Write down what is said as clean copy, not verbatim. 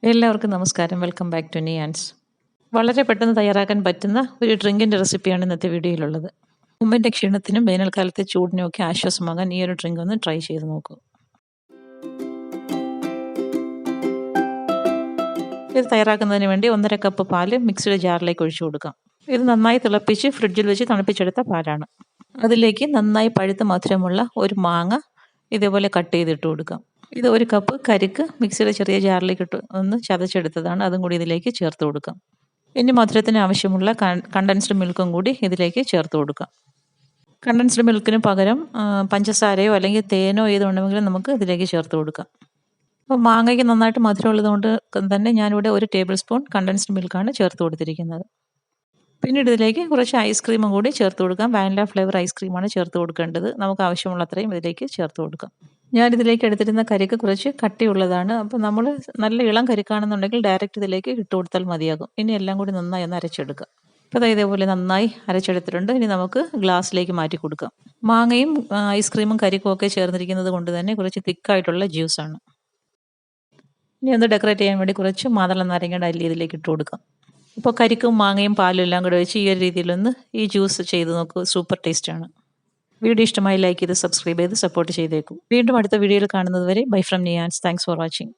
എല്ലാവർക്കും നമസ്കാരം. Welcome back to Niyans. വളരെ പെട്ടെന്ന് തയ്യാറാക്കാൻ പറ്റുന്ന ഒരു ഡ്രിങ്കിൻ്റെ റെസിപ്പിയാണ് ഇന്നത്തെ വീഡിയോയിലുള്ളത്. ഉമ്മിൻ്റെ ക്ഷീണത്തിനും വേനൽക്കാലത്തെ ചൂടിനും ഒക്കെ ആശ്വാസമാകാൻ ഈ ഒരു ഡ്രിങ്ക് ഒന്ന് ട്രൈ ചെയ്ത് നോക്കൂ. ഇത് തയ്യാറാക്കുന്നതിന് വേണ്ടി 1.5 കപ്പ് പാല് മിക്സിയുടെ ജാറിലേക്ക് ഒഴിച്ചു കൊടുക്കാം. ഇത് നന്നായി തിളപ്പിച്ച് ഫ്രിഡ്ജിൽ വെച്ച് തണുപ്പിച്ചെടുത്ത പാലാണ്. അതിലേക്ക് നന്നായി പഴുത്ത മധുരമുള്ള ഒരു മാങ്ങ ഇതേപോലെ കട്ട് ചെയ്തിട്ട് കൊടുക്കാം. ഇത് 1 കപ്പ് കരിക്ക് മിക്സിയുടെ ചെറിയ ജാറിലേക്ക് ഇട്ട് ഒന്ന് ചതച്ചെടുത്തതാണ്. അതും കൂടി ഇതിലേക്ക് ചേർത്ത് കൊടുക്കാം. ഇനി മധുരത്തിന് ആവശ്യമുള്ള കണ്ടൻസ്ഡ് മിൽക്കും കൂടി ഇതിലേക്ക് ചേർത്ത് കൊടുക്കാം. കണ്ടൻസ്ഡ് മിൽക്കിന് പകരം പഞ്ചസാരയോ അല്ലെങ്കിൽ തേനോ ഏത് വേണമെങ്കിലും നമുക്ക് ഇതിലേക്ക് ചേർത്ത് കൊടുക്കാം. അപ്പോൾ മാങ്ങയ്ക്ക് നന്നായിട്ട് മധുരം ഉള്ളതുകൊണ്ട് തന്നെ ഞാനിവിടെ 1 ടേബിൾ സ്പൂൺ കണ്ടൻസ്ഡ് മിൽക്കാണ് ചേർത്ത് കൊടുത്തിരിക്കുന്നത്. പിന്നീട് ഇതിലേക്ക് കുറച്ച് ഐസ്ക്രീമും കൂടി ചേർത്ത് കൊടുക്കാം. വാനില ഫ്ലേവർ ഐസ്ക്രീമാണ് ചേർത്ത് കൊടുക്കേണ്ടത്. നമുക്ക് ആവശ്യമുള്ള അത്രയും ഇതിലേക്ക് ചേർത്ത് കൊടുക്കാം. ഞാനിതിലേക്ക് എടുത്തിരുന്ന കരിക്ക് കുറച്ച് കട്ടിയുള്ളതാണ്. അപ്പോൾ നമ്മൾ നല്ല ഇളം കരിക്കാണെന്നുണ്ടെങ്കിൽ ഡയറക്റ്റ് ഇതിലേക്ക് ഇട്ട് കൊടുത്താൽ മതിയാകും. ഇനി എല്ലാം കൂടി നന്നായി ഒന്ന് അരച്ചെടുക്കുക. അപ്പോൾ ഇതേപോലെ നന്നായി അരച്ചെടുത്തിട്ടുണ്ട്. ഇനി നമുക്ക് ഗ്ലാസ്സിലേക്ക് മാറ്റി കൊടുക്കാം. മാങ്ങയും ഐസ്ക്രീമും കരിക്കും ഒക്കെ ചേർന്നിരിക്കുന്നത് കൊണ്ട് തന്നെ കുറച്ച് തിക്കായിട്ടുള്ള ജ്യൂസാണ്. ഇനി ഒന്ന് ഡെക്കറേറ്റ് ചെയ്യാൻ വേണ്ടി കുറച്ച് മാതള നാരങ്ങയുടെ അല്ലി ഇതിലേക്ക് ഇട്ട് കൊടുക്കാം. ഇപ്പോൾ കരിക്കും മാങ്ങയും പാലും എല്ലാം കൂടെ വെച്ച് ഈ ഒരു രീതിയിലൊന്ന് ഈ ജ്യൂസ് ചെയ്ത് നോക്കൂ. സൂപ്പർ ടേസ്റ്റാണ്. വീഡിയോ ഇഷ്ടമായി ലൈക്ക് ചെയ്ത് സബ്സ്ക്രൈബ് ചെയ്ത് സപ്പോർട്ട് ചെയ്തേക്കും. വീണ്ടും അടുത്ത വീഡിയോയിൽ കാണുന്നത് വരെ bye from Niyans. Thanks for watching.